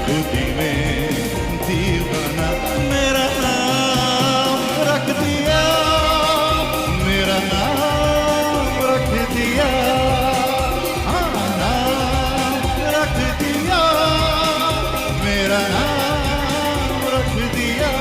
खुदी में दीवाना मेरा नाम रख दिया, मेरा नाम रख दिया, हाँ नाम रख दिया, मेरा नाम रख दिया।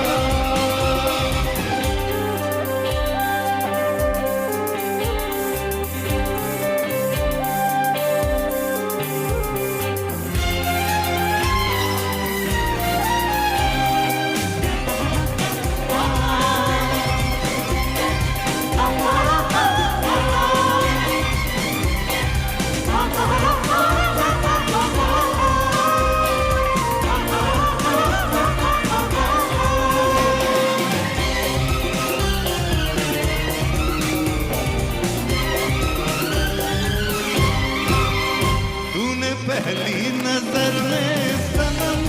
पहली नजर में सनम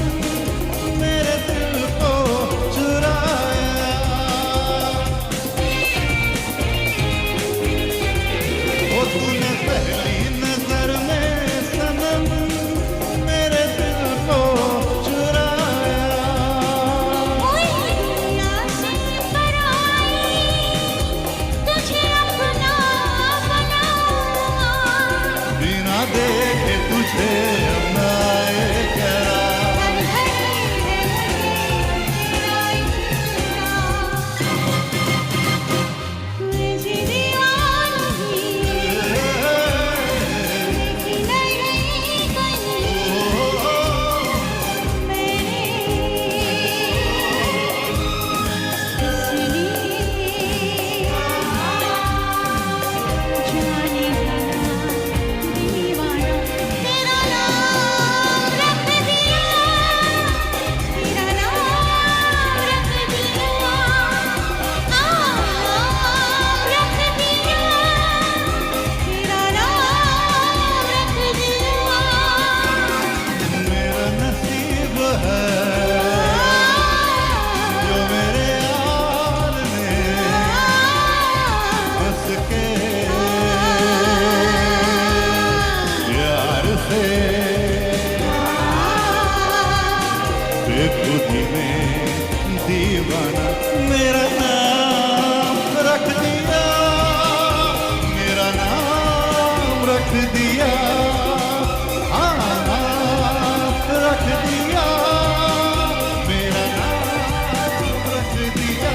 मेरे दिल को चुराया, ओ तूने पहली नजर में सनम मेरे दिल को चुराया। बिना देखे तुझे खुदी में दीवाना मेरा नाम रख दिया, मेरा नाम रख दिया, हाँ नाम रख दिया, मेरा नाम रख दिया।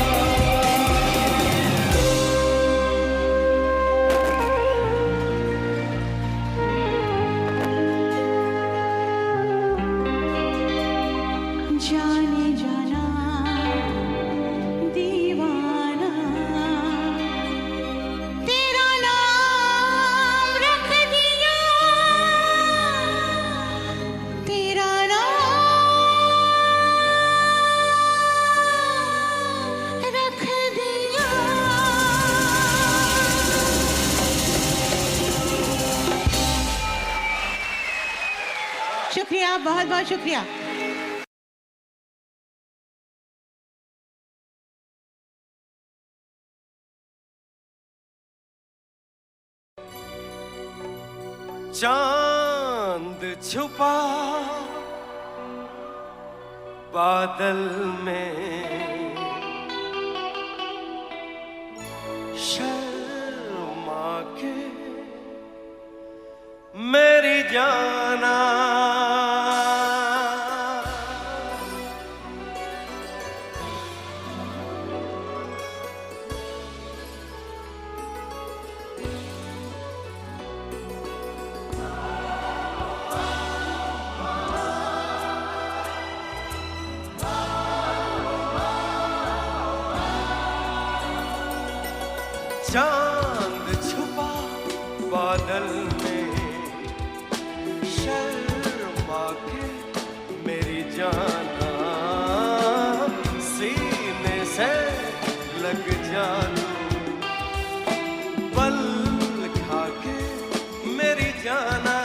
जाने जाना दीवाना तेरा नाम रख दिया, तेरा नाम रख दिया। शुक्रिया, बहुत बहुत शुक्रिया। चांद छुपा बादल में, शर्मा के मेरी जाना, चांद छुपा बादल में, शर्मा के मेरी जाना, सीने से लग जा पल खा के मेरी जाना,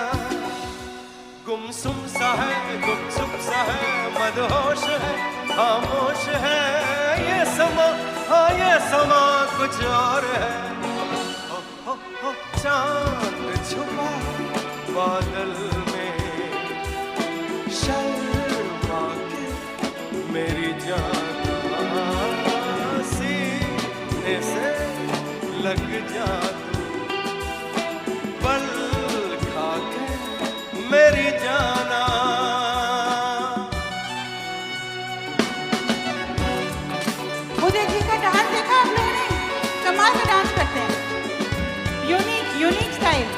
गुमसुम सा है, गुमसुम सा है, मदहोश है, खामोश है ये समा, हाँ ये समा कुछ और है। हो चांद छुपा बादल में, शर्मा मेरी जाना। उदय जी का डांस देखा आप लोगों ने? कमाल का डांस करते हैं, यूनिक स्टाइल।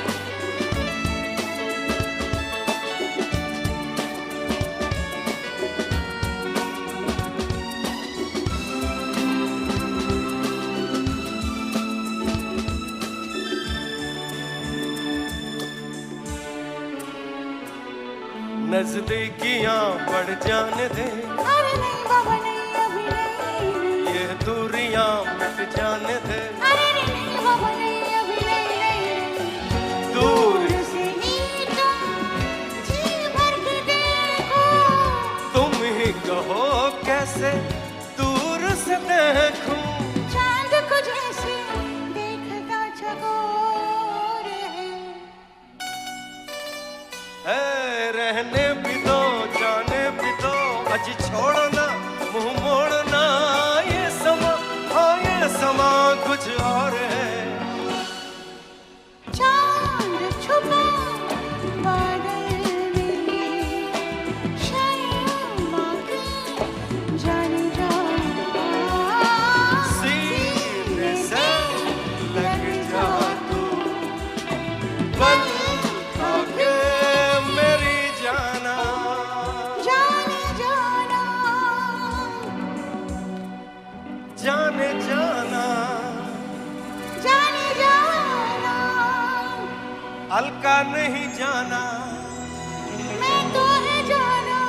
नजदीकियां बढ़ जाने दे, अरे नहीं बाबा नहीं, अभी नहीं। ये दूरियां मिट जाने दे। अरे नहीं बाबा नहीं, अभी नहीं। दूर से ही तुम जी भर के देखो, तुम ही कहो कैसे दूर से देखूं। चांद को जैसे देखता चकोर है। रहने भी दो, जाने भी दो, अज छोड़ना मुंह मोड़ना। ये समा, हाँ ये समा कुछ और है। चांद छुपा बादल में, शर्मा के जाने जाना। सीने से लग जा तू, बन आके मेरी जाना। जाने जाना, जाने जाना, जाने जाना। अलका नहीं जाना, मैं तो है जाना,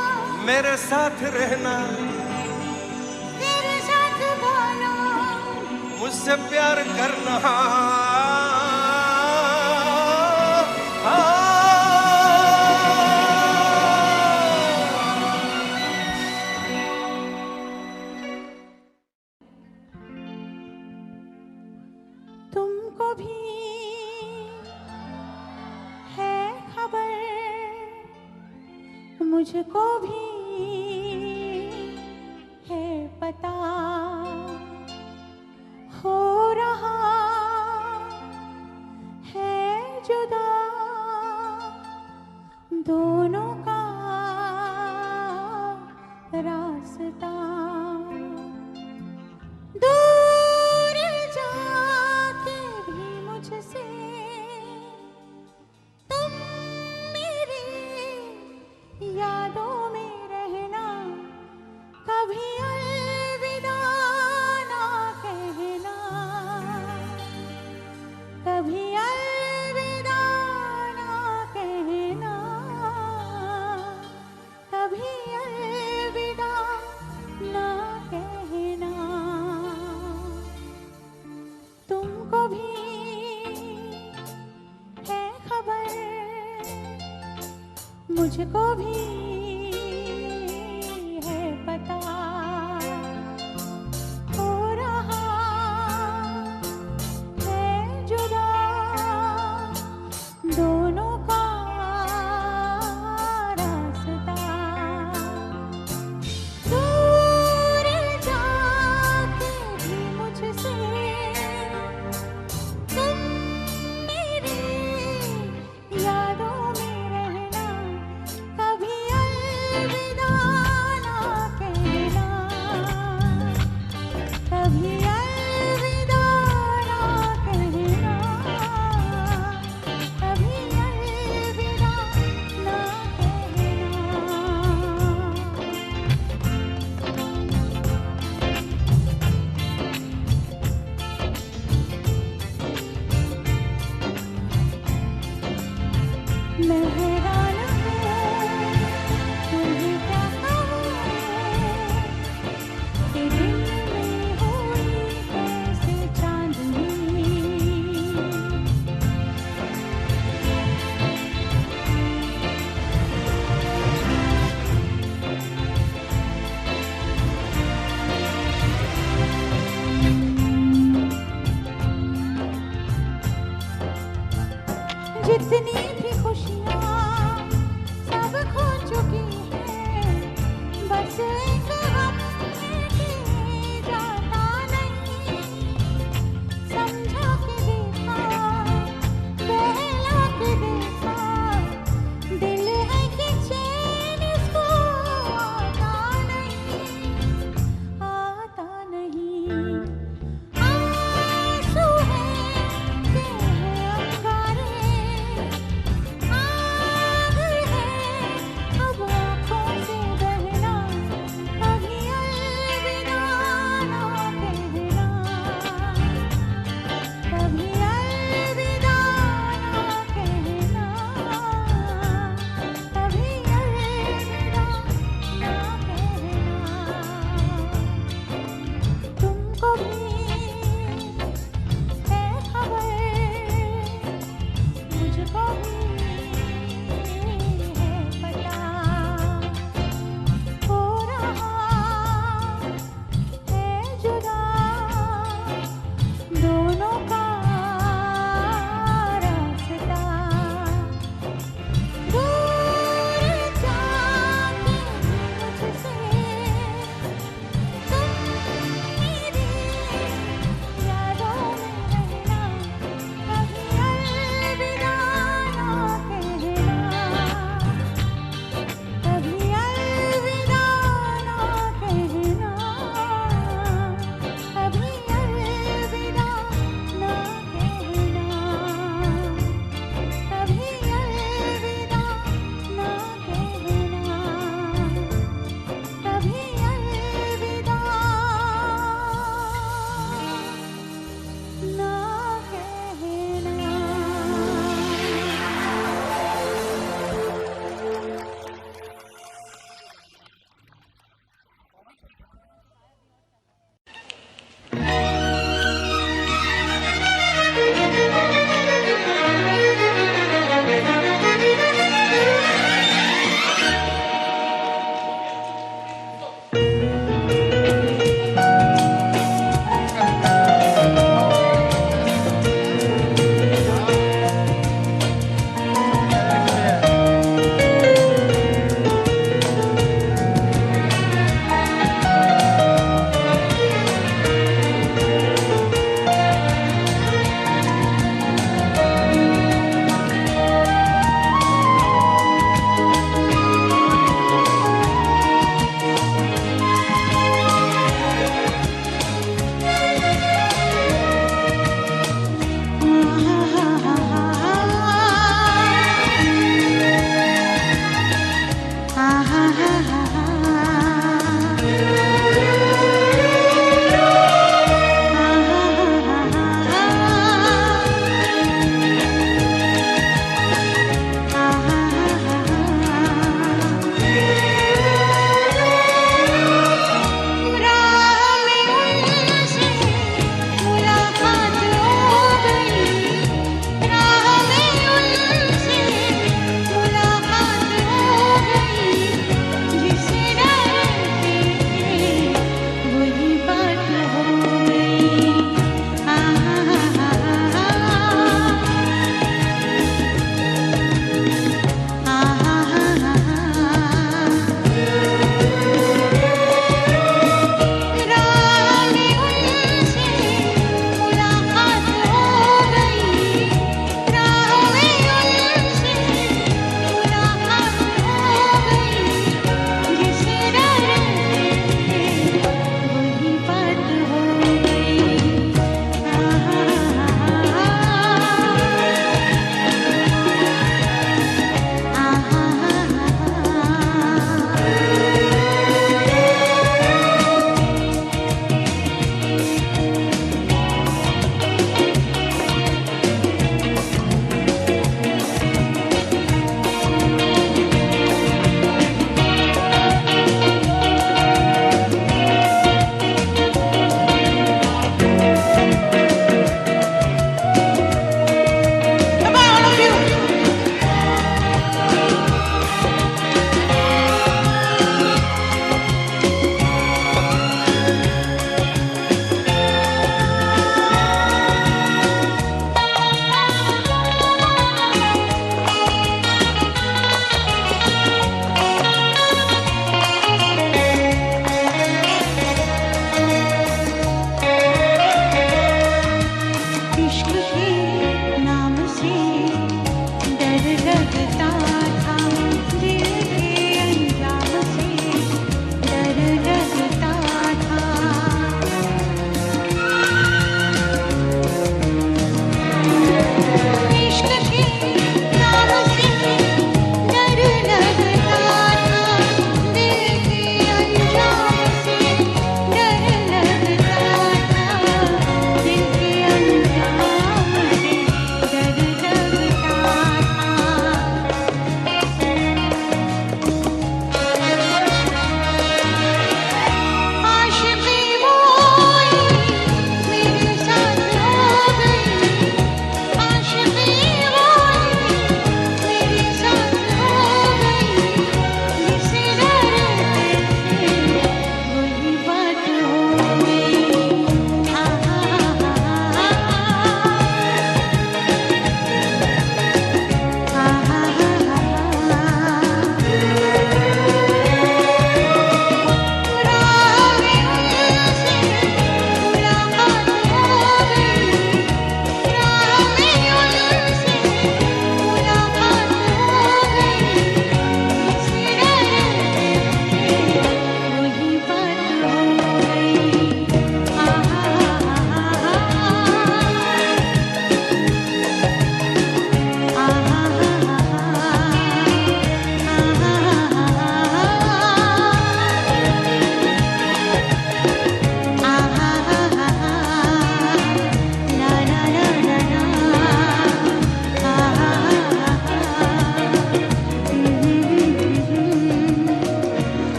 मेरे साथ रहना। तेरे साथ गाना। मुझसे प्यार करना। तुमको भी है खबर, मुझको भी है पता, हो रहा है जुदा दोनों का रास्ता। दूर जाके भी मुझसे तुम मेरी यादों में रहना, कभी अलविदा ना कहना, कभी अलविदा ना कहना, कभी अलविदा ना कहना। तुमको भी है खबर, मुझको भी है पता, हो रहा है जुदा दोनों का रास्ता। दूर जाके भी मुझसे तुम मेरी यादों में रहना, कभी अलविदा ना कहना, कभी अलविदा ना कहना, कभी अलविदा ना कहना। मैं हैरान हूँ, तुम्हें क्या कहूँ, कि दिन में हुई कैसे चांदनी। जितनी भी खुशियाँ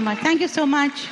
much, thank you so much.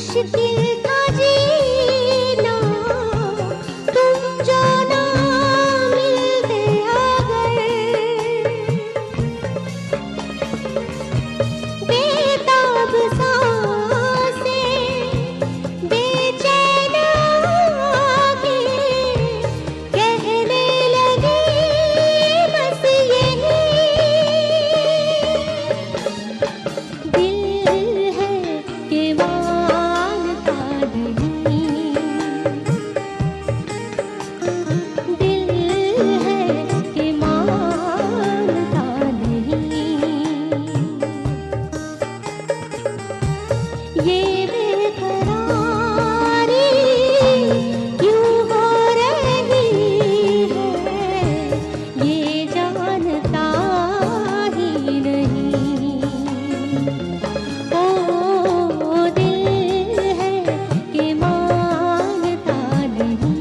मुश्किल था जीना तुम जो ना मिलते अगर बेताब सांसें बेचैन आंखें कहने लगी बस यही दिल है कि मानता नहीं दिल है कि मानता नहीं ये बेकरारी क्यों हो रही है ये जानता ही नहीं ओ दिल है कि मानता नहीं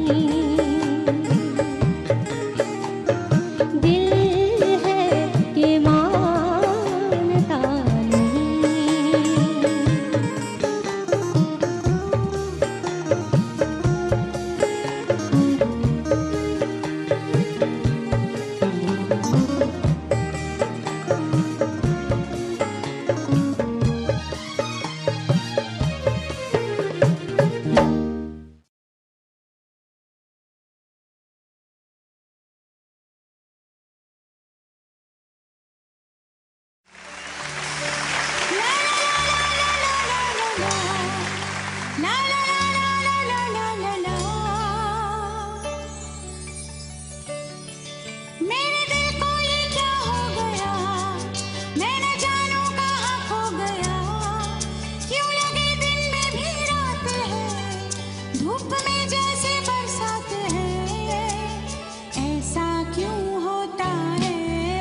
दिल है कि मानता मेरे दिल को ये क्या हो गया मैं न जानूं कहाँ खो गया क्यों लगे दिन में भी रात है धूप में जैसे बरसात है ऐसा क्यों होता है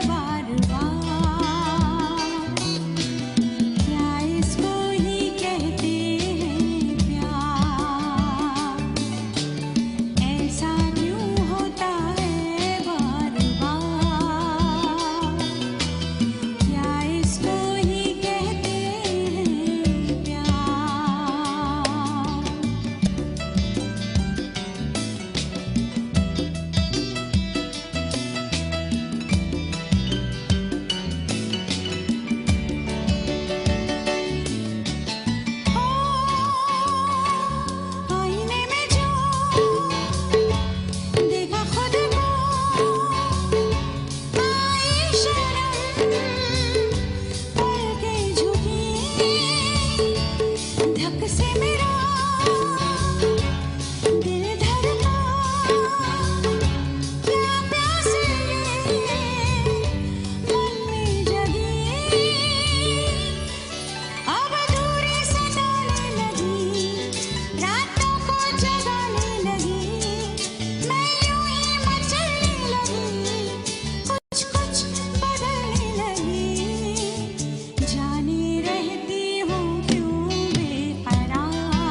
बार बार क्या इसको ही कहते हैं प्यार ऐसा क्यों होता है बार बार क्या इसको ही कहते हैं प्यार आईने में जो देखा खुद को आई शर्म पलकें झुकी धक से मेरा दिल धड़का क्या प्यास ये मन में जगी अब दूरी सताने लगी रातों को जगाने लगी मैं यूं ही मचलने लगी कुछ कुछ बदलने लगी जाने रहती हूँ क्यों बेकरार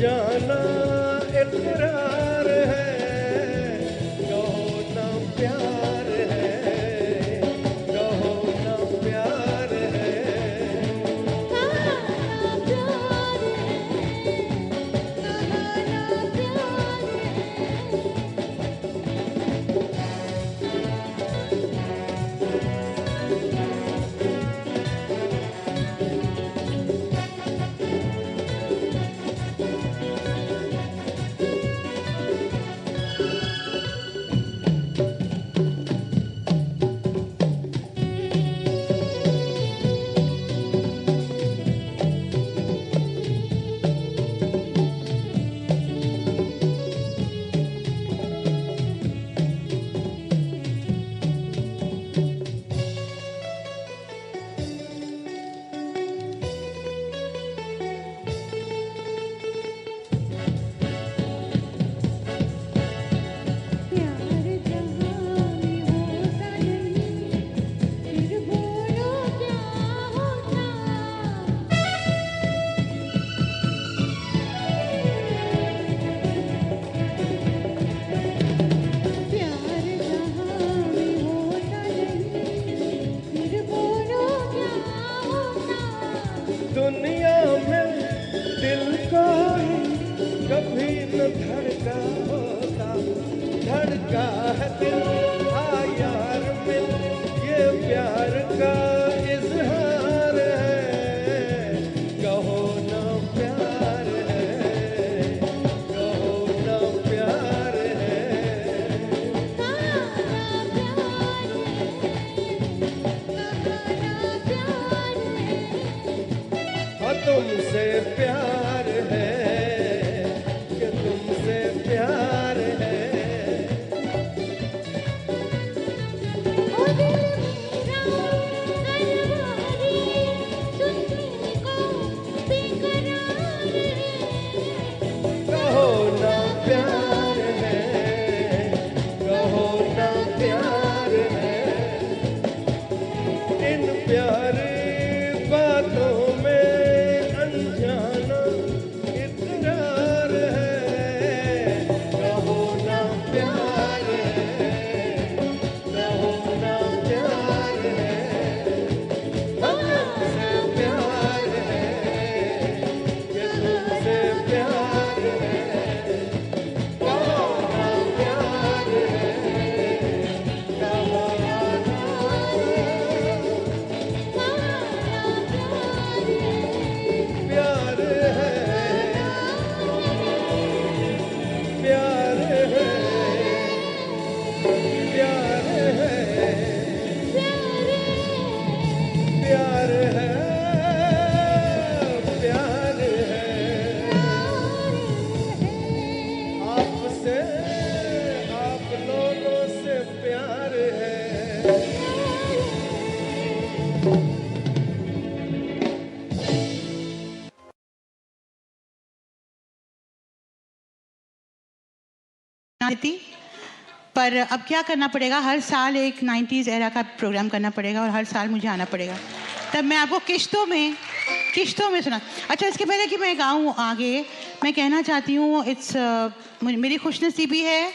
जाना इकरार है, कहो ना प्यार है, कहो ना प्यार है। दुनिया में दिल को कभी न धड़का होता, धड़का है दिल हाँ यार मिल, ये प्यार का इजहार है, कहो ना प्यार है, कहो ना प्यार है। हाँ तुमसे प्यार है, कि तुमसे प्यार है। कहो ना प्यार है, कहो ना प्यार है। इन प्यारी बातों में अनजाना इकरार है, कहो ना प्यार है, कहो ना प्यार है। तुमसे प्यार है, कि तुमसे प्यार है, कहो ना प्यार है, कहो ना प्यार है, प्यार है, प्यार है, प्यार है, प्यार है। आपसे आप लोगों से प्यार है। थी, पर अब क्या करना पड़ेगा, हर साल एक 90s एरा का प्रोग्राम करना पड़ेगा और हर साल मुझे आना पड़ेगा, तब मैं आपको किश्तों में सुना। अच्छा, इसके पहले कि मैं गाऊँ आगे, मैं कहना चाहती हूँ मेरी खुशनसीबी है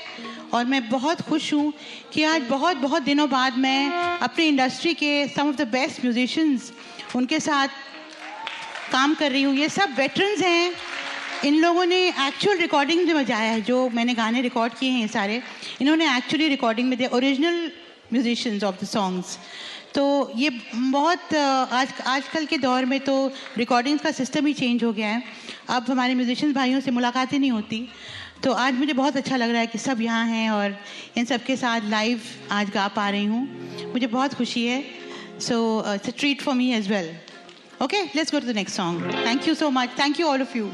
और मैं बहुत खुश हूँ कि आज बहुत बहुत दिनों बाद मैं अपनी इंडस्ट्री के सम ऑफ द बेस्ट म्यूजिशियंस उनके साथ काम कर रही हूँ। ये सब वेटरन्स हैं, इन लोगों ने एक्चुअल रिकॉर्डिंग में बजाया है, जो मैंने गाने रिकॉर्ड किए हैं ये सारे, इन्होंने एक्चुअली रिकॉर्डिंग में दिया, original musicians of the songs. तो ये बहुत आजकल के दौर में तो रिकॉर्डिंग्स का सिस्टम ही चेंज हो गया है, अब हमारे म्यूजिशियंस भाइयों से मुलाकातें नहीं होती। तो आज मुझे बहुत अच्छा लग रहा है कि सब यहाँ हैं और इन सब के साथ लाइव आज गा पा रही हूँ, मुझे बहुत खुशी है। So it's a treat for me as well. Okay, let's go to the next song. Thank you so much, thank you all of you.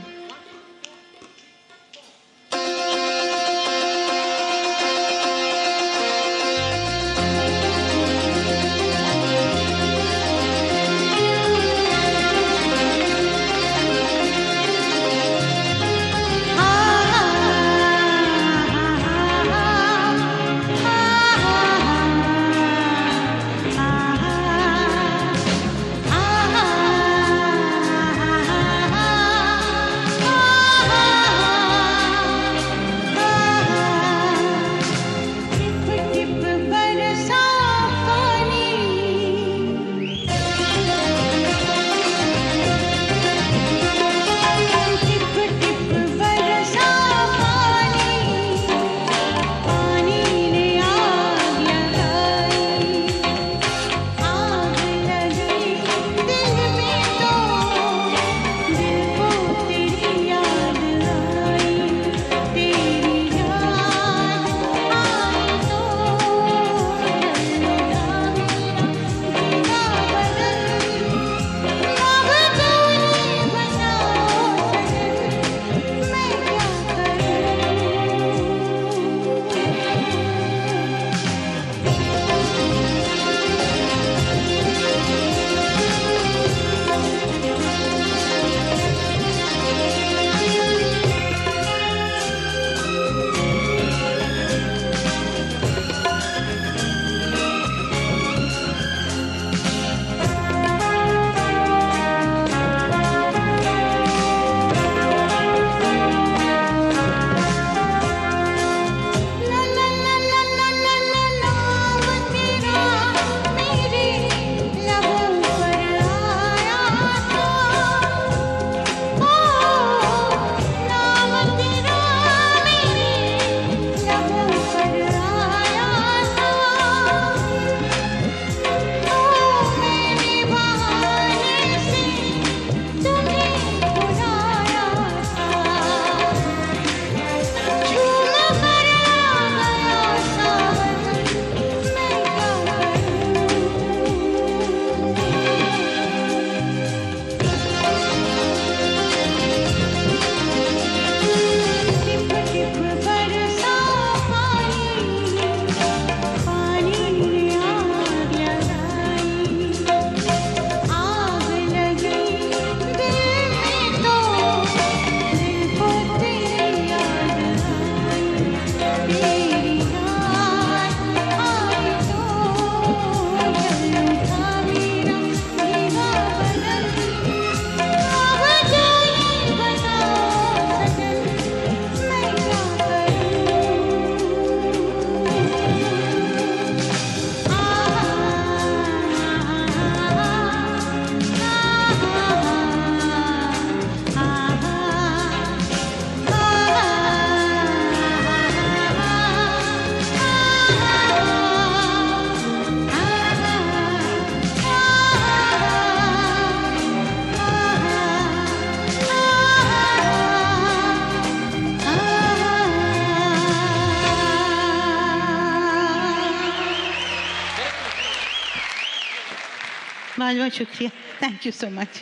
बहुत बहुत शुक्रिया, thank you so much.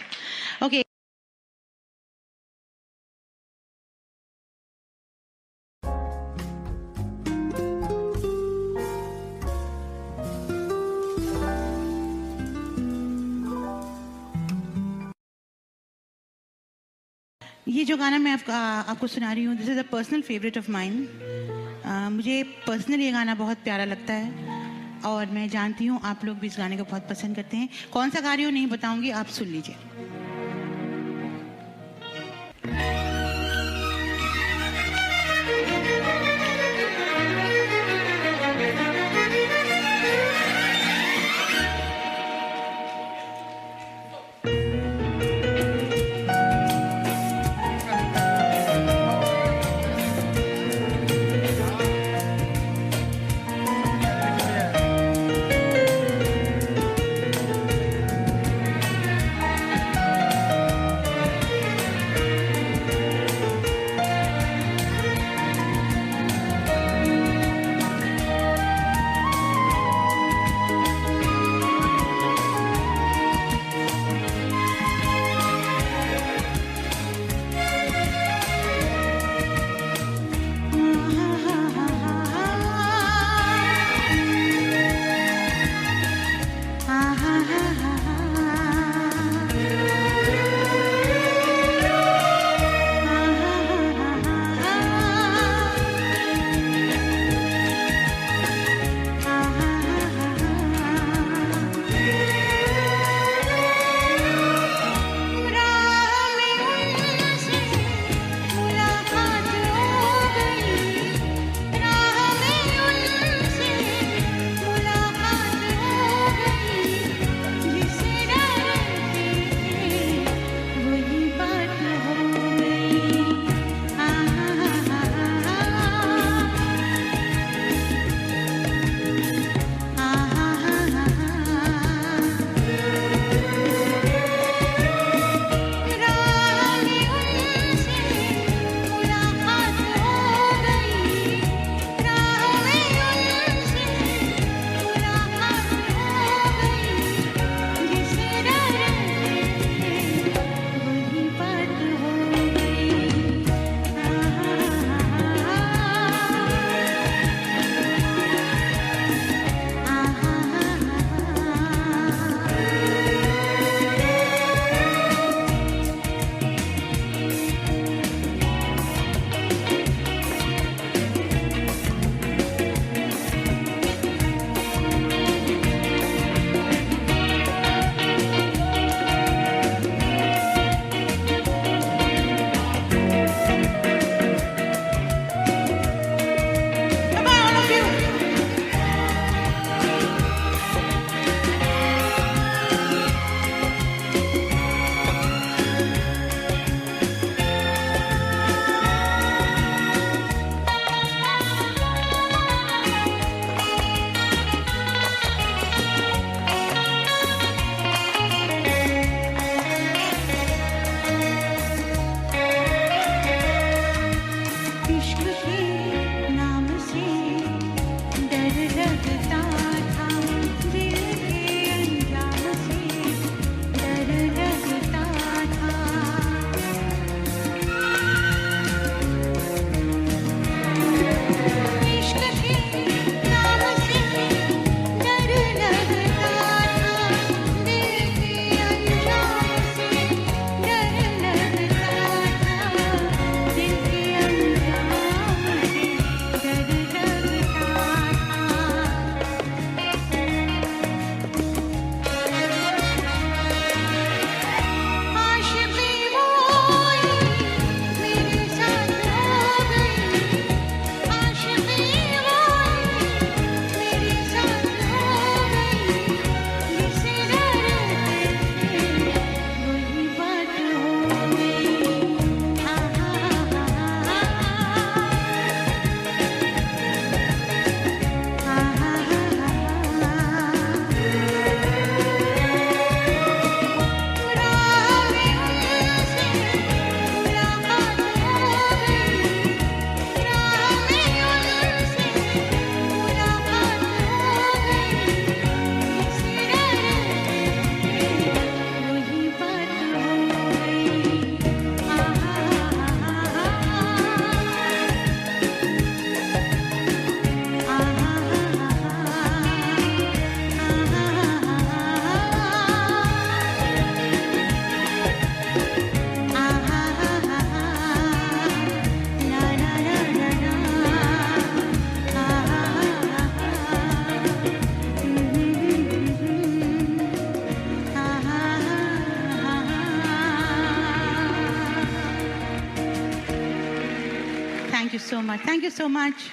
Okay, ये जो गाना मैं आपको सुना रही हूँ, this is a personal favourite of mine. मुझे पर्सनली ये गाना बहुत प्यारा लगता है और मैं जानती हूँ आप लोग भी इस गाने को बहुत पसंद करते हैं। कौन सा गा रही हूँ नहीं बताऊंगी, आप सुन लीजिए। so much. Thank you so much.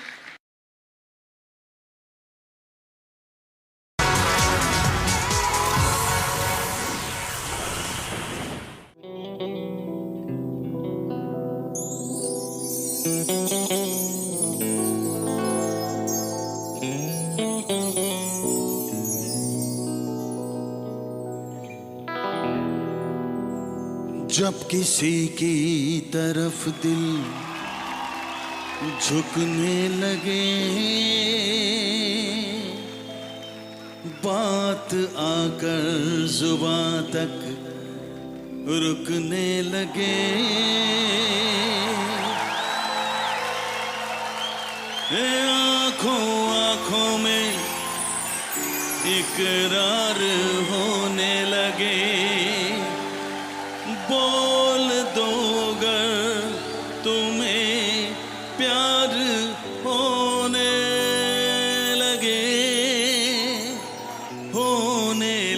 जब किसी की तरफ दिल झुकने लगे, बात आकर जुबां तक रुकने लगे, आंखों आंखों में इकरार होने लगे, बोल दो गर तुम्हें प्यार होने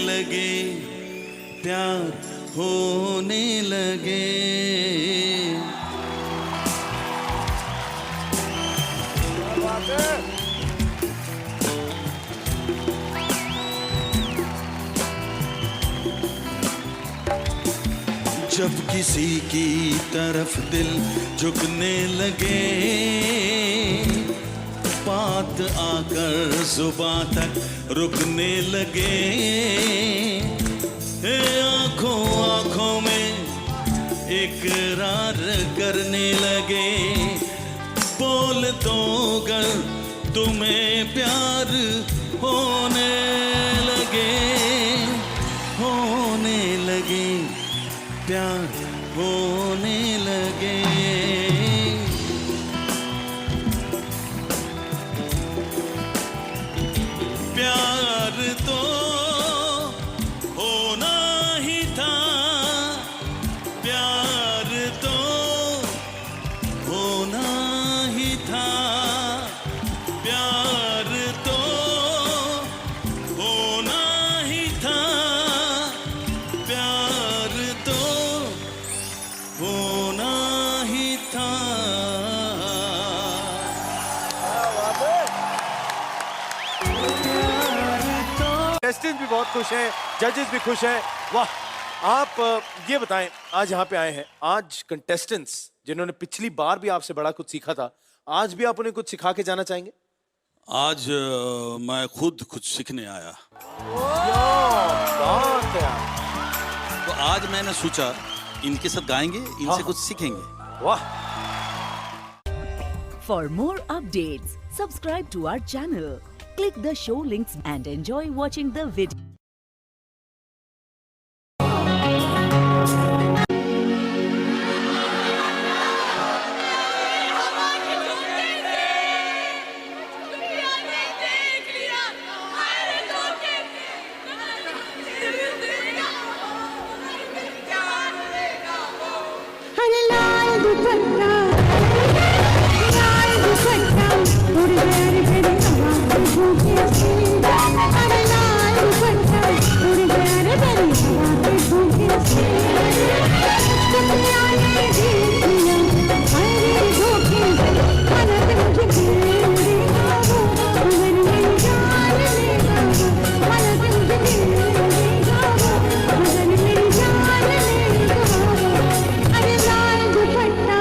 लगे, प्यार होने लगे। जब किसी की तरफ दिल झुकने लगे, बात आकर जुबां तक रुकने लगे, आंखों आंखों में इकरार करने लगे, बोल दो गर तुम्हें प्यार होने लगे, प्यार होने लगे। प्यार तो होना ही था, प्यार तो होना ही था, प्यार तो होना ही था, प्यार तो होना ही था। कंटेस्टेंट भी बहुत खुश हैं, जजेस भी खुश हैं। वाह, आप ये बताएं, आज यहाँ पे आए हैं, आज कंटेस्टेंट्स जिन्होंने पिछली बार भी आपसे बड़ा कुछ सीखा था, आज भी आप उन्हें कुछ सिखा के जाना चाहेंगे? आज मैं खुद कुछ सीखने आया, बात है यार। तो आज मैंने सोचा इनके साथ गाएंगे, इनसे कुछ सीखेंगे। वाह। For more updates, subscribe to our channel, click the show links and enjoy watching the video. हरे लाल दुपट्टा उड़ गया रे मेरी हवा में झोंके से, हरे लाल दुपट्टा उड़ गया रे मेरी हवा में झोंके से, दुनिया ने देख लिया हरे धोखे, मन मुझे देगा वो, मगर मेरी जान लेगा वो, मन मुझे देगा वो, मगर मेरी जान लेगा वो, हरे लाल दुपट्टा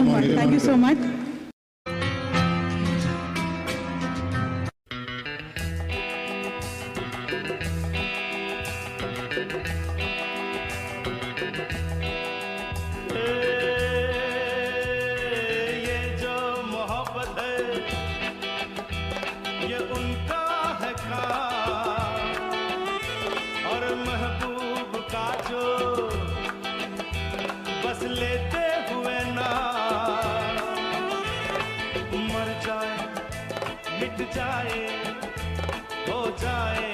मच, थैंक यू सो मच। ये जो मोहब्बत है ये उनका है काम, और महबूब का जो बस लेते हुए ना मर जाए मिट जाए हो जाए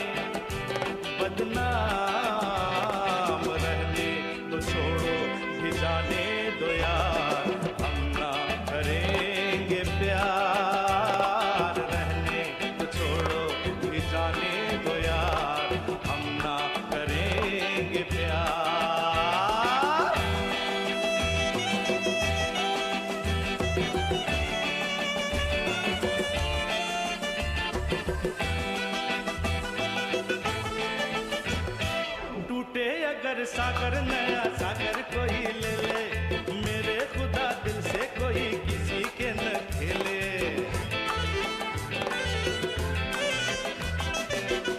बदनाम, रहने तो छोड़ो भी जाने दो यार, हम ना करेंगे प्यार, रहने तो छोड़ो भी जाने दो यार, हम ना करेंगे प्यार। टूटे अगर सागर नया सागर कोई ले ले, मेरे खुदा दिल से कोई किसी के न खेले।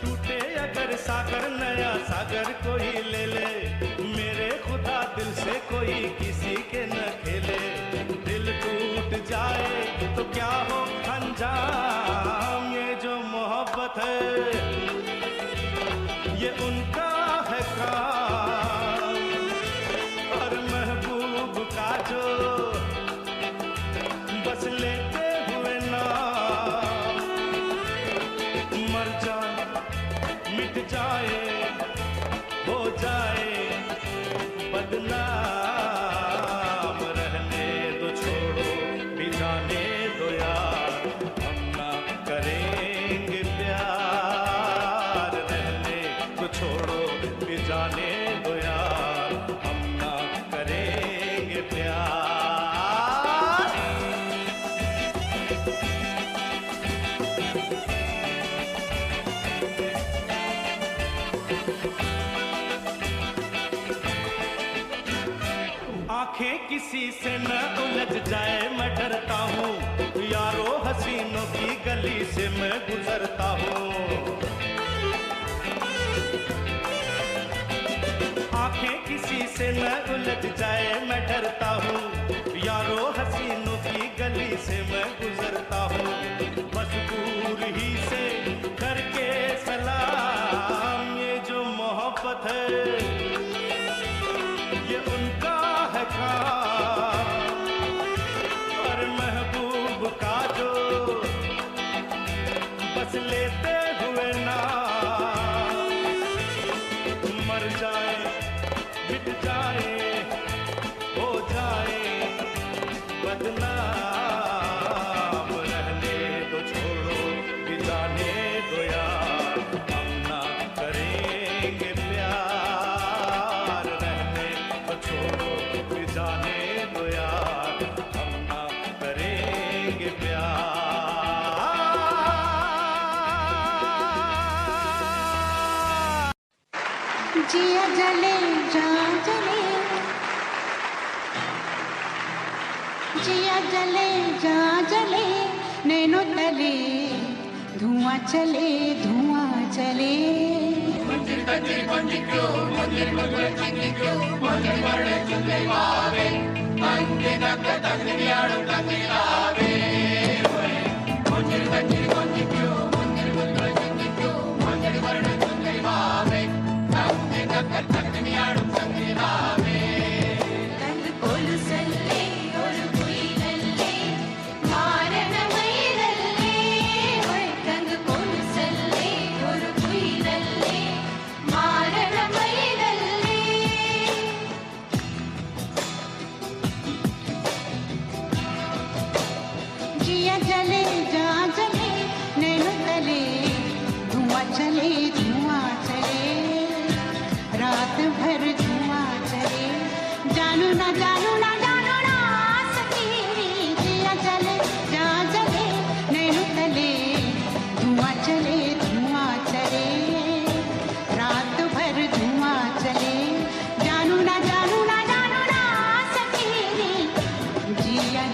टूटे अगर सागर नया सागर कोई ले ले, मेरे खुदा दिल से कोई किसी के न खेले। दिल टूट जाए तो क्या हो अंजाम, ये जो मोहब्बत है ये उनका है काम, और महबूब का जो बस लेते हुए ना मर जाए मिट जाए हो जाए बदनाम, रहने दो छोड़ो भी जाने दो यार, हम ना करेंगे प्यार, रहने तो छोड़ो भी जाने दो यार, हम ना करेंगे प्यार। आंखें किसी से न उलझ जाए मैं डरता हूँ, यारो हसीनों की गली से मैं गुजरता हूँ। आंखें किसी से न उलझ जाए मैं डरता हूँ, यारो हसीनों की गली से मैं गुजरता हूँ। बस दूर ही से करके सलाम, ये जो मोहब्बत है ये उनका है काम, और महबूब का जो बस लेते हुए ना मर जाए मिट जाए हो जाए बदनाम, रहने दो छोड़ो भी जाने दो यार, हम ना करेंगे प्यार, रहने तो छोड़ो भी जाने दो यार, हम ना करेंगे प्यार। जिया जले जा जले, जिया जले जा जले, नैनो तले धुआं चले धुआं चले। कंग कोलुसल्ले और कुइलल्ले मारन मैलल्ले, ओए कंग कोलुसल्ले और कुइलल्ले मारन मैलल्ले। जिया जले जा जले, नैनो तले धुआं चले धुआं चले, रात भर धुआं चले, जानू ना जानू ना जानू ना सकी। जिया जले जा जले, नैनो तले धुआं चले धुआं चले, रात भर धुआं चले, जानू ना जानू ना जानू ना सकी। जिया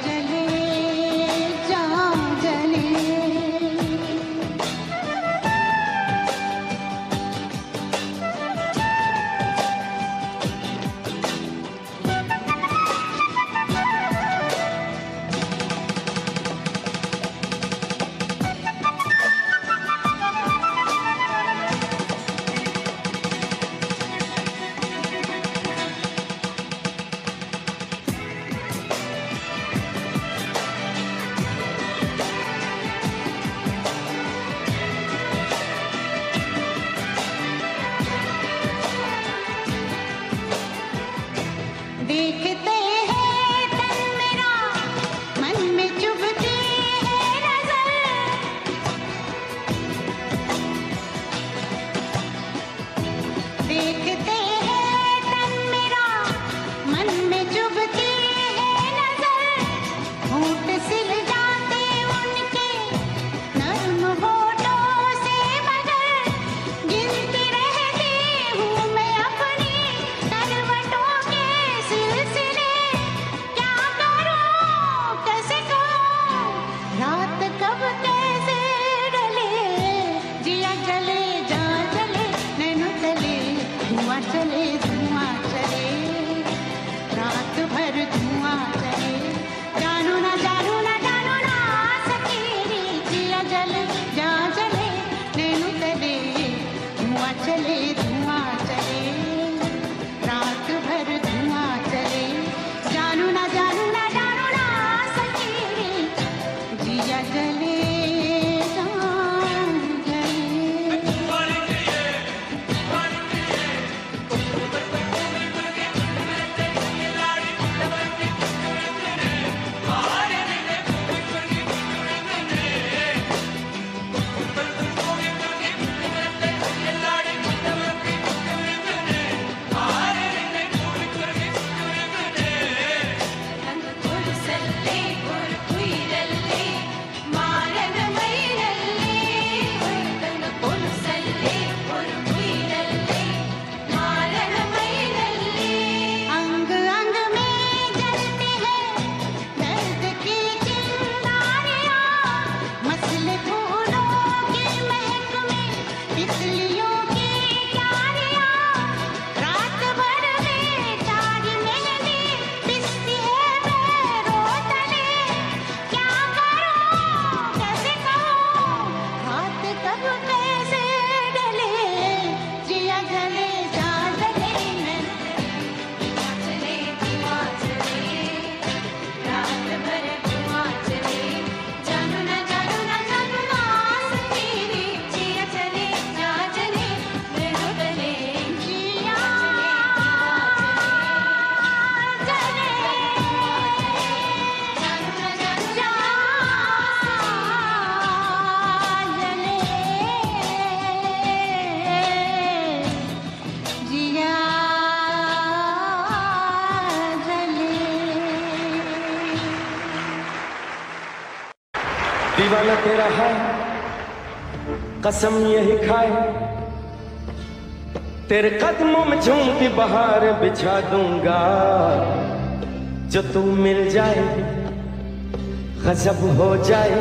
देखते हैं तन मेरा मन में चुभती है नजर देखते हैं तन मेरा मन में चुभती है नजर होंठ सिल जाते उनके नर्म होठों से मगर गिनती रहती हूँ मैं अपनी करवटों के सिलसिले क्या करूँ कैसे कहूँ रात कब कैसे ढले जिया जले जा जले नैनो चले धुआं चले रात भर धुआं चले जानू ना सकेरी जिया जले जा जले नैनो चले धुआं चले रात भर धुआं चले जानू ना सकेरी जिया जले जा जले अंग अंग में जलते हैं दर्द की चिंगारियां मसले फूलों की महक में तितलियों की क्यारियां रात भर बेचारी मेहंदी पिसती है पैरों तले क्या करूं कैसे कहूं हाथ कब कैसे डले जिया जले जा जले चले धुआं चले रात भर धुआं चले जानू ना सकेरी जिया चले जा चले नैनो चले जिया चले जानू ना जा जले जिया जले दीवाना तेरा है कसम यही खाए तेरे कदमों में झूमती बहार बिछा दूंगा जो तू मिल जाए गजब हो जाए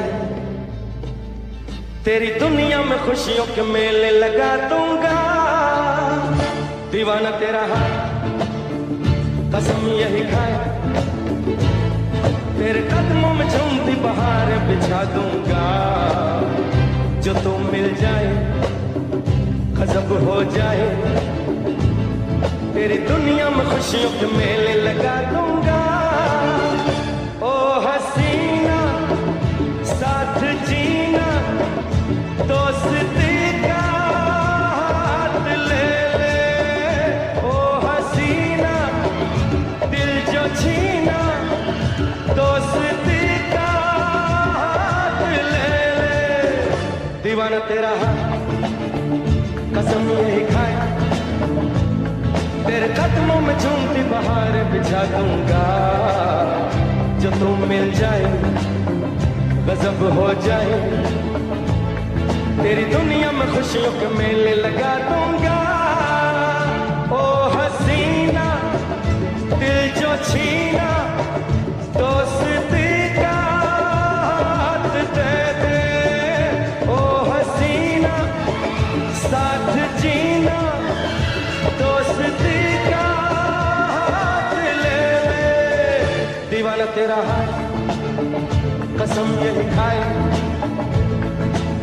तेरी दुनिया में खुशियों के मेले लगा दूंगा दीवाना तेरा है कसम यही खाए तेरे कदमों में झूमती बहार बिछा दूंगा जो तू मिल जाए गजब हो जाए तेरी दुनिया में खुशियों के मेले लगा दूंगा ओ हसीना साथ जीना दोस्ती का हाथ ले ले ओ हसीना दिल जो छीना दोस्ती का हाथ ले ले दीवाना तेरा है कसम यही खाए तेरे कदमों में झूमती बहार बिछा दूंगा जो तू मिल जाए गजब हो जाए तेरी दुनिया में खुशियों के मेले लगा दूंगा ओ हसीना दिल जो छीना दोस्ती का हाथ दे दे ओ हसीना साथ जीना दोस्ती का हाथ ले ले दीवाना तेरा है कसम यही खाए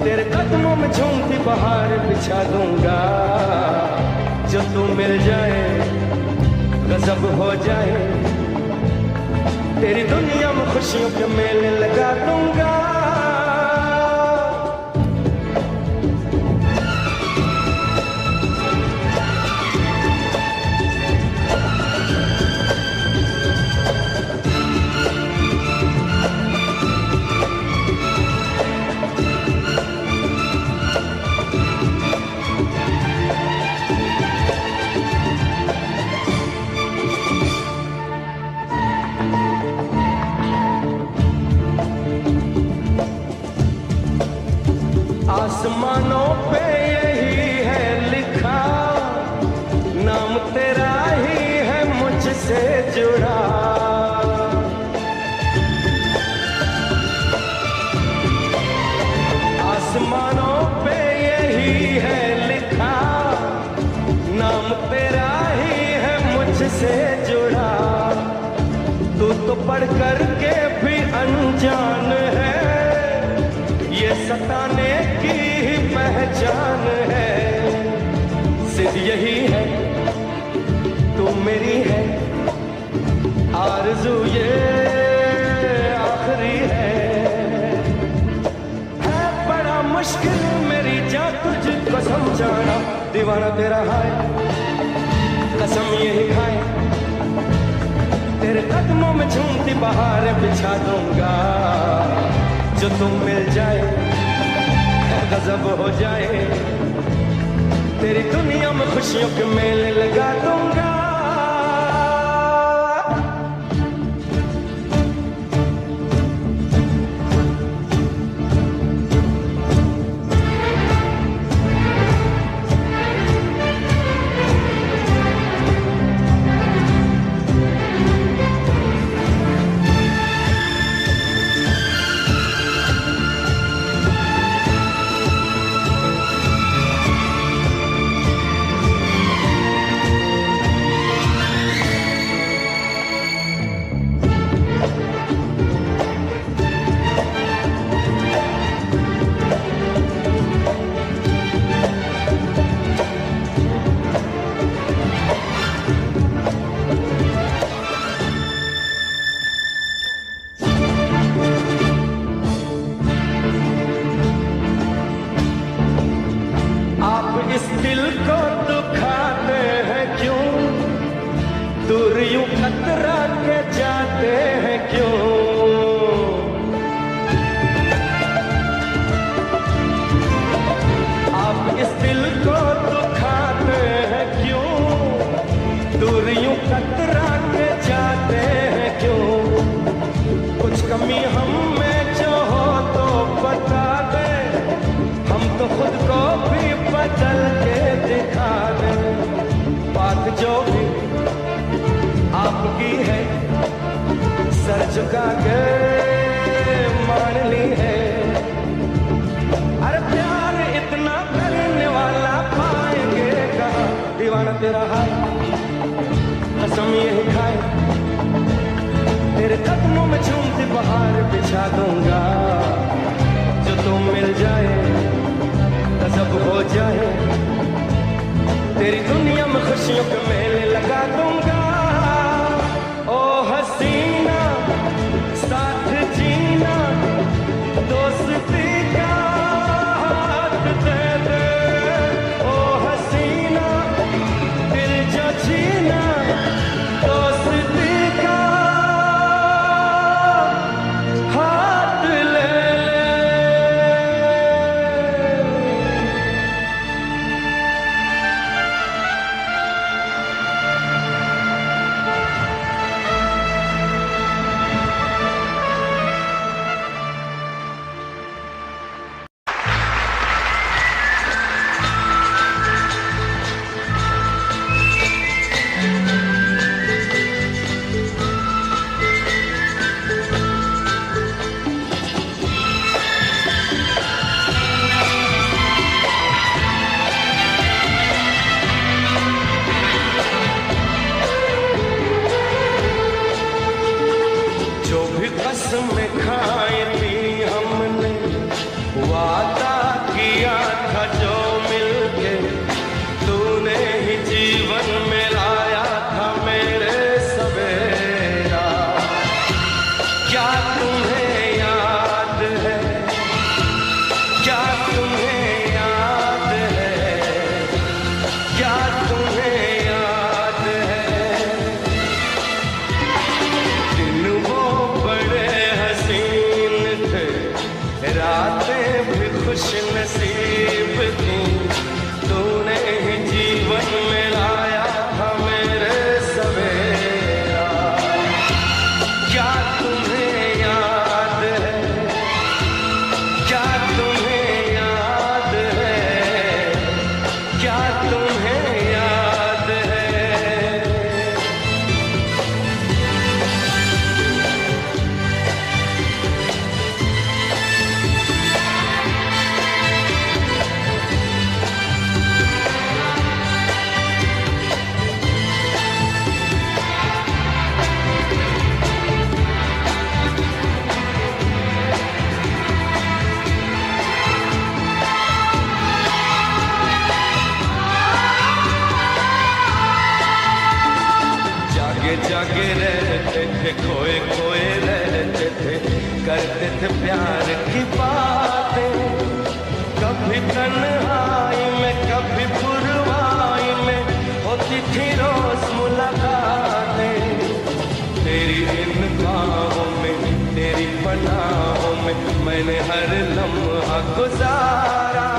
तेरे कदमों में झूमती बहार बिछा दूंगा जो तू मिल जाए गजब हो जाए तेरी दुनिया में खुशियों के मेले लगा दूंगा मुझसे जुड़ा। आसमानों पे यही है लिखा, नाम तेरा ही है मुझसे जुड़ा। तू तो पढ़ कर के भी अनजान है, ये सताने की ही पहचान है। सिर्फ यही है, तू मेरी है, आरज़ू ये आखिरी है बड़ा मुश्किल मेरी जान तुझको समझाना। दीवाना तेरा है, कसम यही खाए, तेरे कदमों में झूमती बहार बिछा दूंगा। जो तुम मिल जाए गजब हो जाए, तेरी दुनिया में खुशियों के मेले लगा दूंगा। इस दिल को दुखाते हैं क्यों, दूर यूं कतरा के जाते हैं क्यों। आप इस दिल को दुखाते हैं क्यों, दूर यूं कतरा के जाते हैं क्यों। कुछ कमी हम में जो हो तो बता दे, हम तो खुद को भी बदल के दिखा दे। बात जो भी आपकी है, सर झुका के मान ली है। अरे प्यार इतना करने वाला पाएंगे कहाँ। दीवाना तेरा है, कसम यही खाए, तेरे कदमों में झूमती बहार बिछा दूंगा। जो तुम मिल जाए सब हो जाए, तेरी दुनिया में खुशियों के मेले लगा दूंगा। ओ हसीना साथ जीना, दोस्ती का हाथ दे दे। ओ हसीना दिल जो जीना, दोस्ती का हाथ ले ले। रहते थे, खोए खोए रहते थे, करते थे प्यार की बातें। कभी तन्हाई में कभी पुरवाई में होती थी रोज मुलाकातें। तेरी इन बाहों में, तेरी पनाहों में मैंने हर लम्हा गुजारा।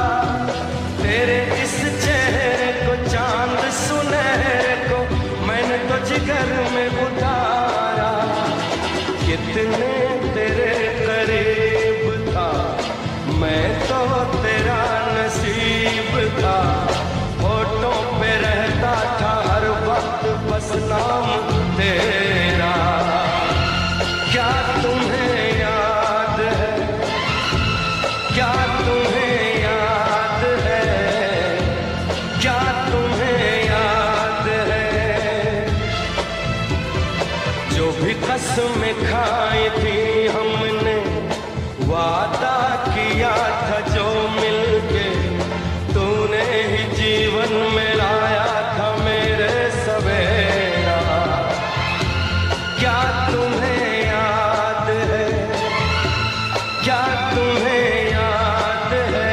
तेरे इस चेहरे को, चांद सुनहरे को मैंने तो जिगर में उतारा। कितने तेरे करीब था मैं, तो तेरा नसीब था। होठों पे रहता था हर वक्त बस नाम तेरा। क्या तुम्हें याद है, क्या तुम्हें याद है, क्या तुम्हें याद है, जो भी कसमें खाई थी हमने, वादा किया था जो मिलके, तूने ही जीवन में लाया था मेरे सवेरा। क्या तुम्हें याद है, क्या तुम्हें याद है,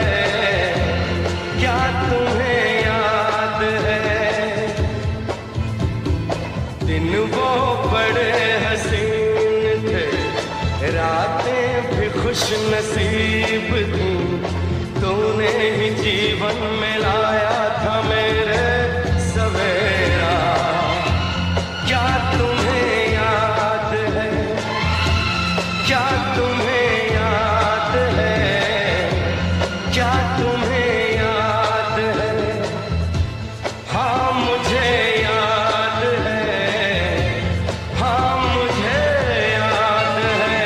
क्या तुम्हें याद है, दिन वो बड़े हसीन थे, रातें भी खुश नसीब थी, तूने ही जीवन में लाया था मेरे सवेरा। क्या तुम्हें याद है, क्या तुम्हें याद है, क्या तुम्हें याद है, हाँ मुझे याद है, हाँ मुझे याद है।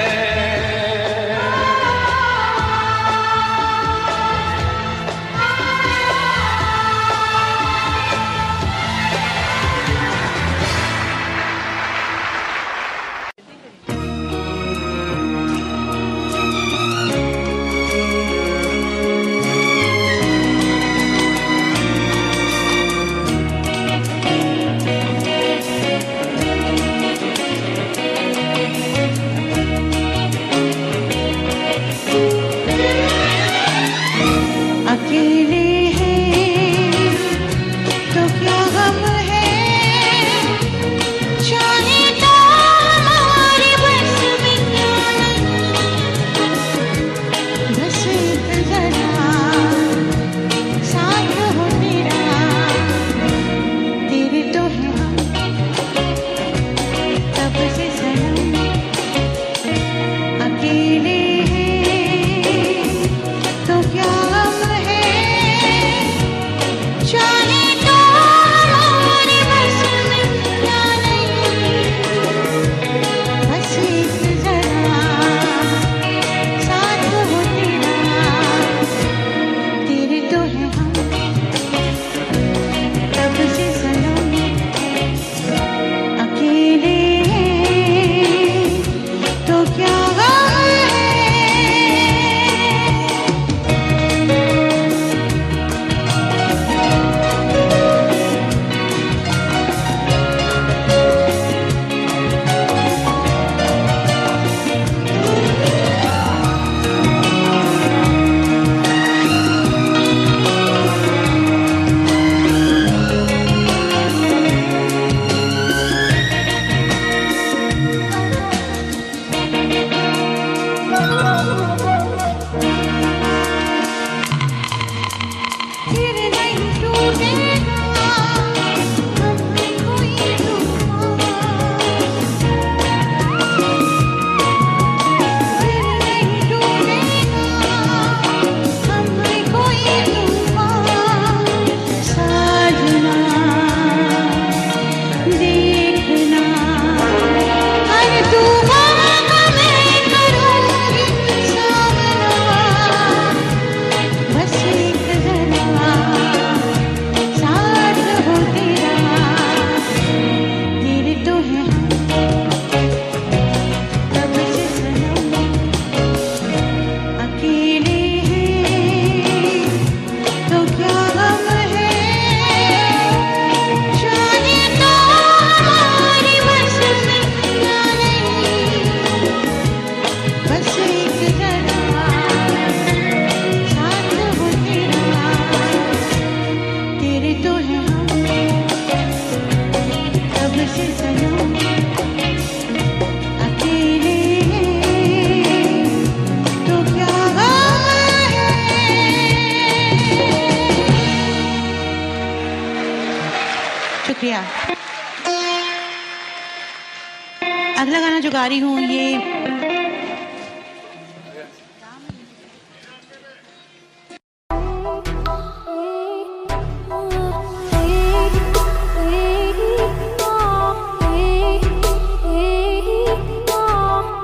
अगला गाना जो गा रही हूँ ये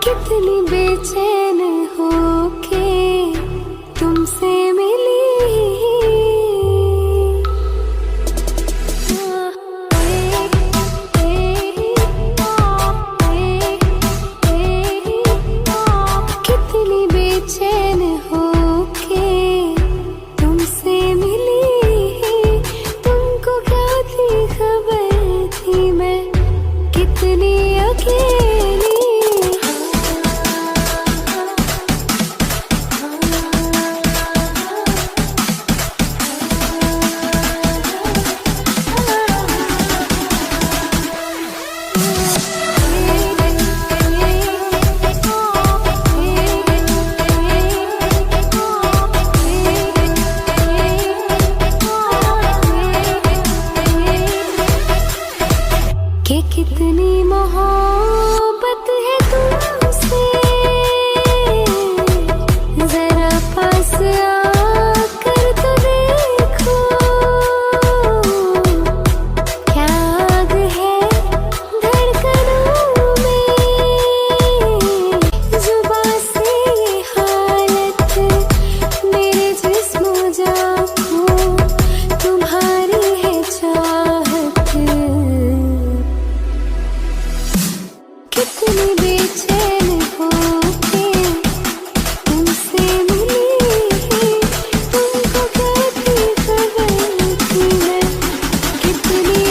कितनी बेचैन होके तुमसे मिली कितनी बेचैन होके तुमसे मिली तुमको क्या थी खबर थी मैं कितनी अकेली कि कितनी मोहब्बत है तुमसे जरा पास आकर तो देखो क्या आग है धड़कनों में जुबां से ये हालत मेरे जिस्म जाको तुम्हारी है चाहत कितनी बेचैन होके तुमसे मिली तुमको क्या थी खबर थी मैं कितनी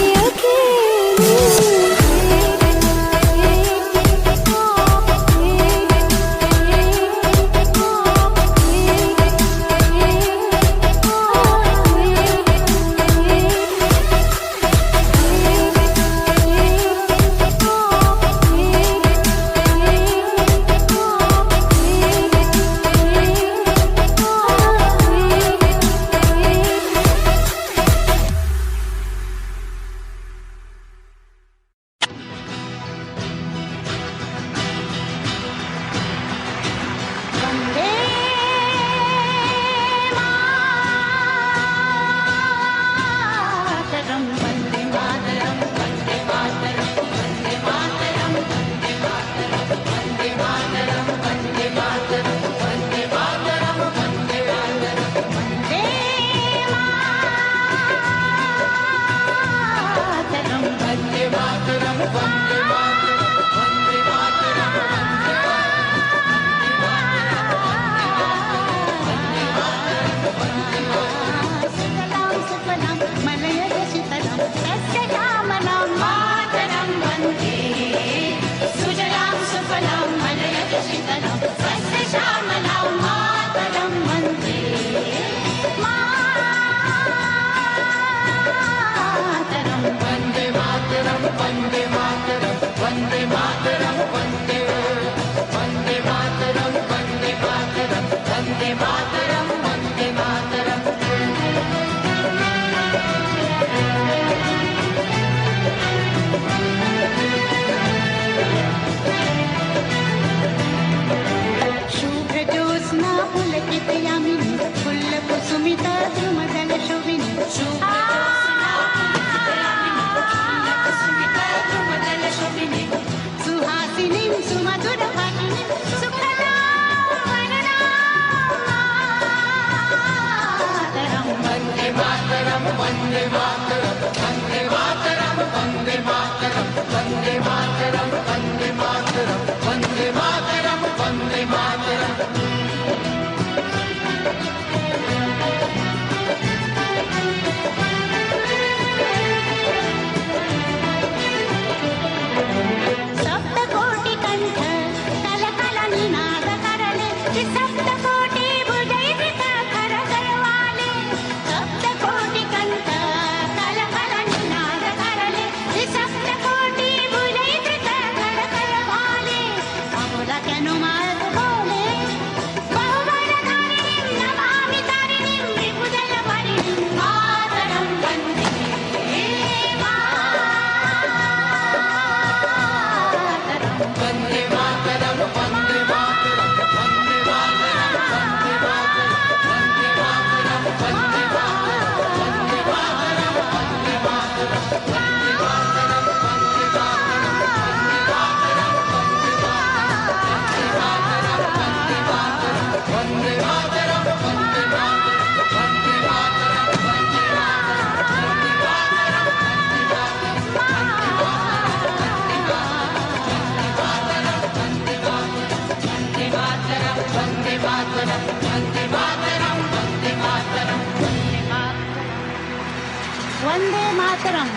मातरम,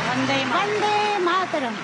वंदे मातरम।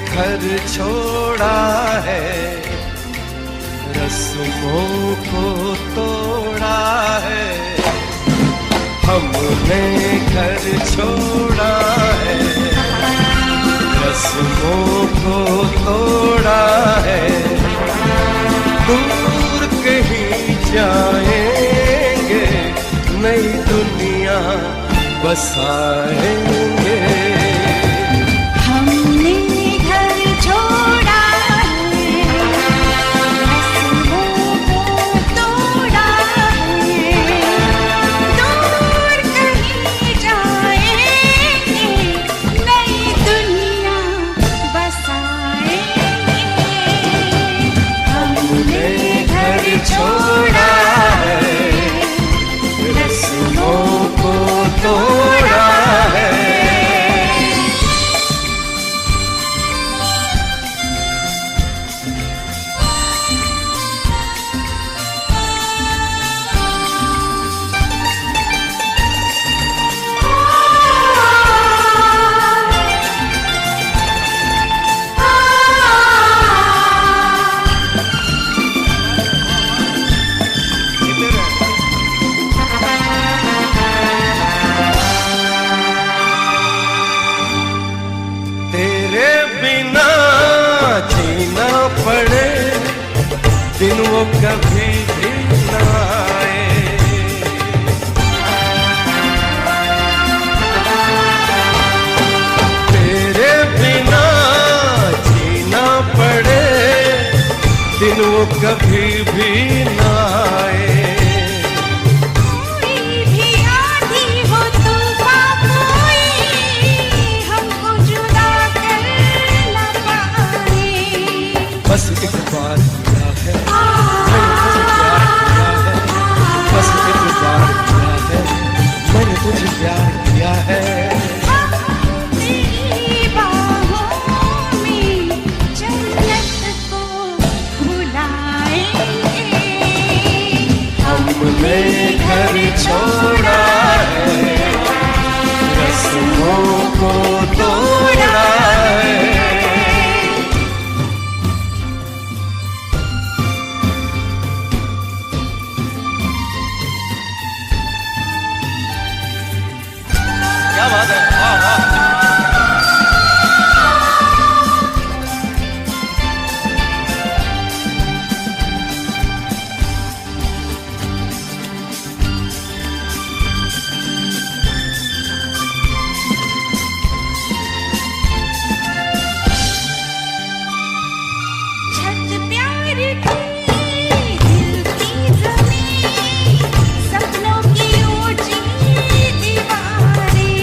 घर छोड़ा है, रस्मों को तोड़ा है, हमने घर छोड़ा है, रस्मों को तोड़ा है, दूर कहीं जाएंगे, नई दुनिया बसाएंगे। छोड़ा है, रस्मों को तोड़ा है। दिन वो कभी भी न आए, तेरे बिना जीना पड़े, दिन वो कभी भी न आए। कोई भी आधी हो तूफान कोई हमको जुदा कर न पाए। बस एक बार मैंने तुझे प्यार किया है, तेरी बाहों में जन्नत को भुलाएंगे। हमने घर छोड़ा है, रस्मों को तोड़ा है। क्या बात है, वाह वाह। छत प्यार की दिल की ज़मीं, सपनों की ऊंची दीवारें।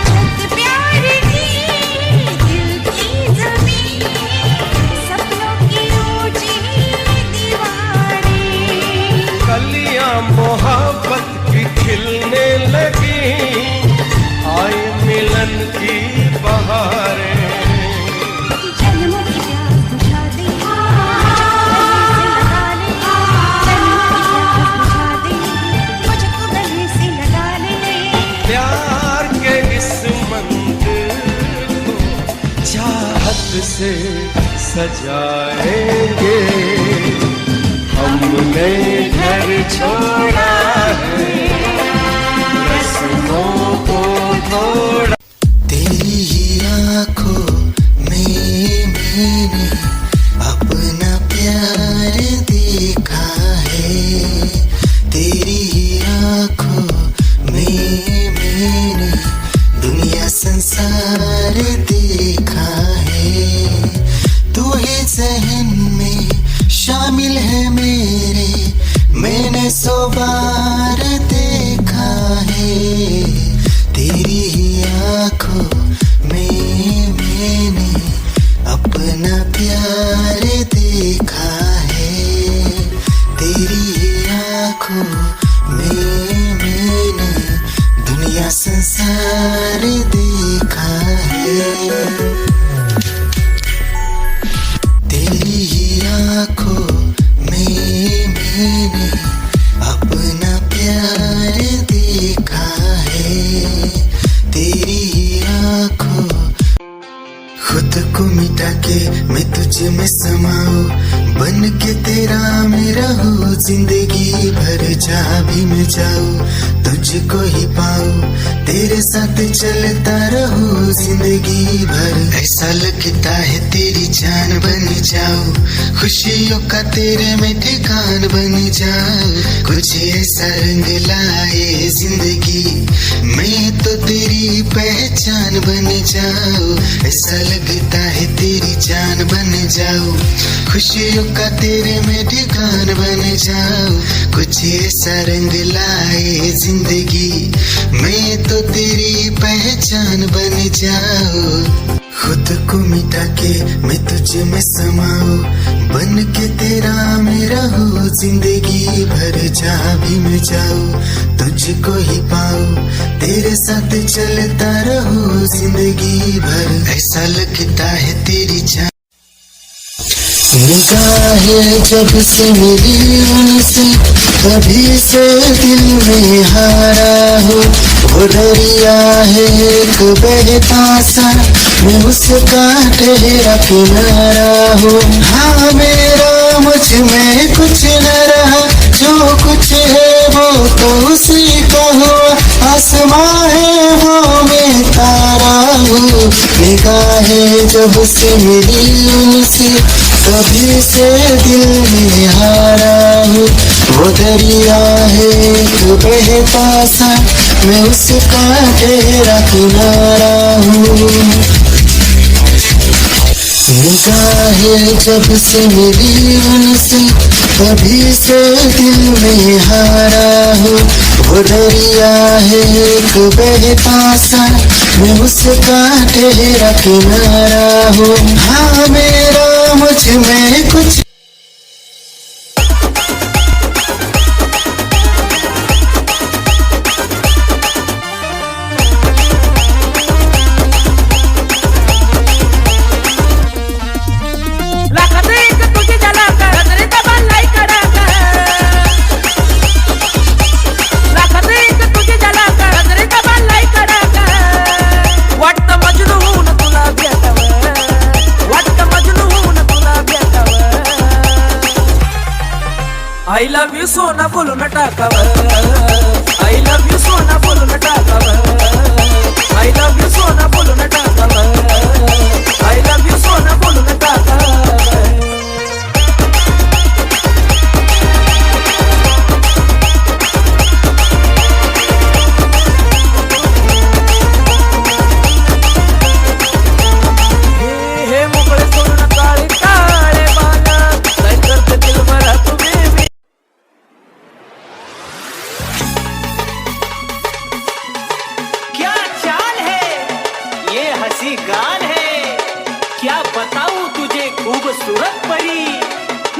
छत प्यार की दिल की ज़मीं, सपनों की ऊंची दीवारें। कलियां मोहब्बत की खिलने लगी, आई मिलन की बहारें। जन्मों की प्यास बुझा दे, मुझको गले से लगा ले। प्यार के इस मंदिर को चाहत से सजाएंगे। हमने घर छोड़ा है, रस्मों को तोड़ा। तेरी ही आँखों में मैंने अपना प्यार देखा है, तेरी ही आँखों में मैंने दुनिया संसार देखा है। जिंदगी भर जहाँ भी मैं जाऊँ तुझको ही पाऊँ, तेरे साथ चलता रहूं जिंदगी भर। ऐसा लगता है तेरी जान बन जाऊं, खुशियों का तेरे में ठिकान बन जाऊं। कुछ ऐसा रंग लाए जिंदगी, मैं तो तेरी पहचान बन जाऊं। ऐसा लगता है तेरी जान बन जाऊं, खुशियों का तेरे में ठिकान बन जाऊं। कुछ ऐसा रंग लाए जिंदगी, मैं तो तेरी पहचान बन जाऊं। खुद को मिटा के मैं तुझ में समाऊं, बन के तेरा मेरा हो जिंदगी भर। जहाँ भी मैं जाऊं तुझको ही पाऊं, तेरे साथ चलता रहूं जिंदगी भर। ऐसा लगता है तेरी जान निगाहें जब से मिली उनसे, तभी से दिल में हारा हो। वो दरिया है एक बहता सा, मैं उसका ठहरा किनारा हो। हाँ मेरा मुझ में कुछ न रहा, जो कुछ है वो तो उसी का हुआ। आसमां है वो मैं तारा हूँ, निगाहें जब से मिली उनसे, तभी से दिल में हारा हूँ। वो दरिया है एक बहता सा, मैं उसका ठहरा किनारा हूँ। निगाहें जब से मिली उनसे, तभी से दिल में हारा हूँ। वो दरिया है एक बहता सा, मैं उसका ठहरा किनारा हूँ। हाँ मेरा मुझ में कुछ I love you सोना बोलून टाकावं, I love you सोना बोलून टाकावं, I love you सोना बोलून टाकावं, I love you सोना बोलून टाकावं। हे मोकळे सोडून काळे काळे बाला, काय करते दिल भरा तुम्ही। क्या चाल है ये हंसी गाल है, क्या बताऊं तुझे खूबसूरत परी,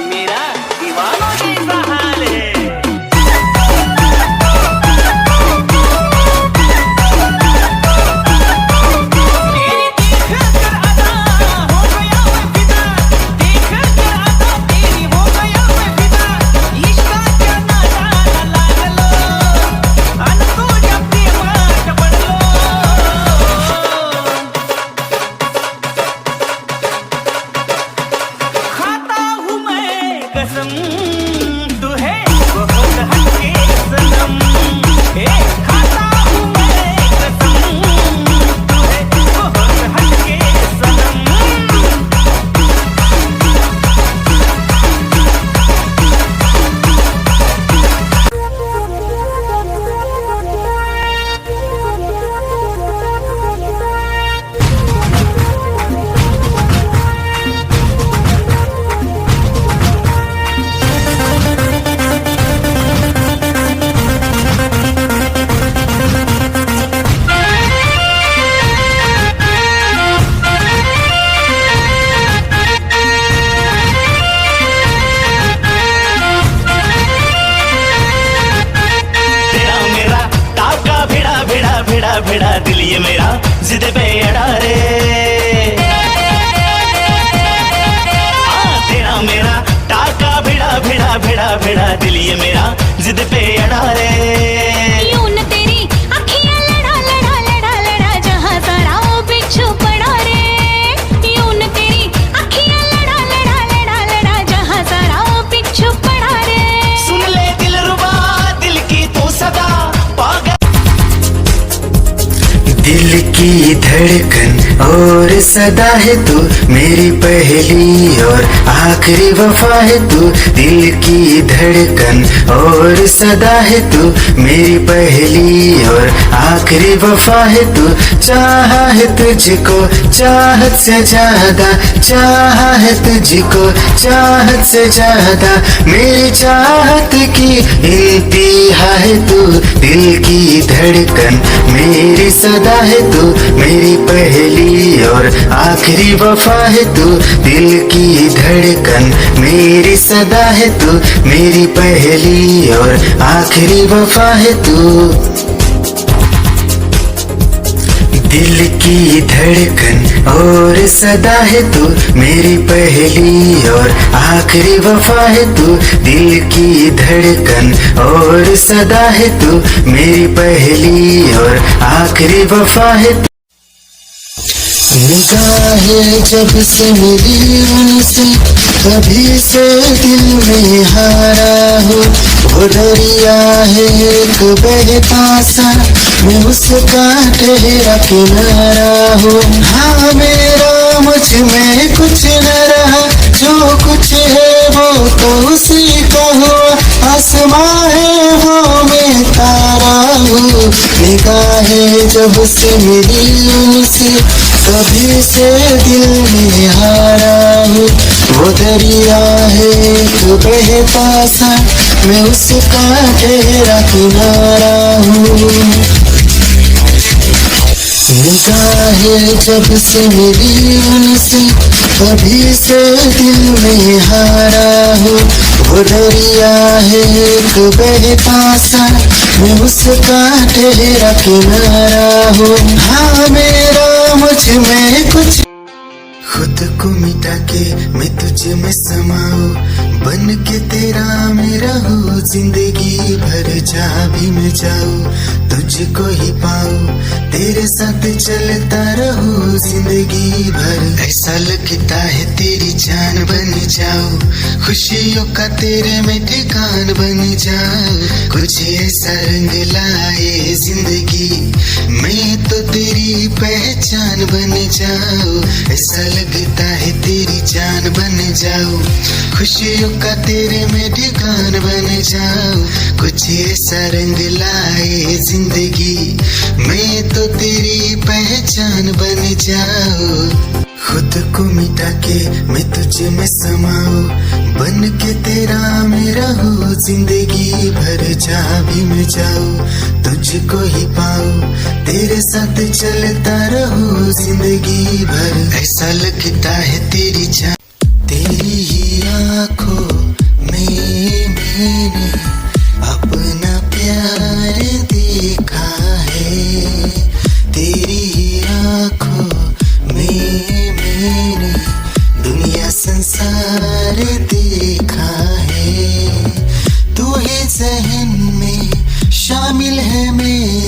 मेरा दीवानों जैसा हाल है। भिड़ा दिल ये मेरा जिद पे अड़ा रे, तेरा मेरा टाका भिड़ा भिड़ा भिड़ा भिड़ा दिल ये मेरा जिद पे अड़ा रे। यूं न तेरी अखियां लड़ा लड़ा लड़ा लड़ा, जहां सारा वो बिच्छू पड़ा रे। यूं न तेरी अखियां लड़ा लड़ा लड़ा लड़ा, जहां सारा वो बिच्छू पड़ा रे। सुन दिल की धड़कन और सदा है तू मेरी पहली और आखिरी वफा है तू। दिल की धड़कन और सदा है तू मेरी पहली और आखिरी वफा है तू। चाहा है तुझको चाहत से ज्यादा, चाहा है तुझको चाहत से ज्यादा, मेरी चाहत की इंतहा है तू। दिल की धड़कन मेरी सदा है तू मेरी पहली और आखिरी वफा है तू। दिल की धड़कन मेरी सदा है तू मेरी पहली और आखिरी वफा है तू। दिल की धड़कन और सदा है तू मेरी पहली और आखिरी वफा है तू। दिल की धड़कन और सदा है तू मेरी पहली और आखिरी वफा है तू। निगाहें जब से मिली उनसे कभी से दिल में हारा हूँ। वो दरिया है एक बहता सा मैं उसका ठहरा किनारा हूँ। हाँ मेरा मुझ में कुछ न रहा, जो कुछ है वो तो उसी का हुआ। आसमां है वो मैं तारा हूँ। निगाहें जब से मिली उनसे कभी से दिल में हारा हूँ। वो दरिया है जो बहता सा मैं उसका ठहरा किनारा हूँ। निगाहें जब से मिली उनसे कभी से दिल में हारा हूँ। वो दरिया है एक बहता सा मैं उसका ठहरा किनारा हूँ। हाँ मेरा मुझ में कुछ खुद को मिटा के मैं तुझ में समाऊं, बन के तेरा मेरा हो जिंदगी भर। जहाँ भी मैं जाऊँ तुझको ही पाऊँ, तेरे साथ चलता रहूं जिंदगी भर। ऐसा लगता है तेरी जान बन जाऊं, खुशियों का तेरे में ठिकान बन जाऊं। कुछ ऐसा रंग लाए जिंदगी मैं तो तेरी पहचान बन जाऊं। ऐसा लगता है तेरी जान बन जाऊं, खुशियों का तेरे में ठिकान बन जाऊं। कुछ ऐसा रंग लाए जिंदगी मैं तो तेरी पहचान बन जाऊं। खुद को मिटा के मैं तुझ में समाऊं, बन के तेरा मेरा हो जिंदगी भर। जहाँ भी मैं जाऊँ तुझको ही पाऊँ, तेरे साथ चलता रहूं जिंदगी भर। ऐसा लगता है तेरी जान तेरी ही आँखों में मैंने अपना प्यार देखा है। तेरी ही आँखों में मैंने दुनिया संसार देखा है। तू ही जहन में शामिल है मेरे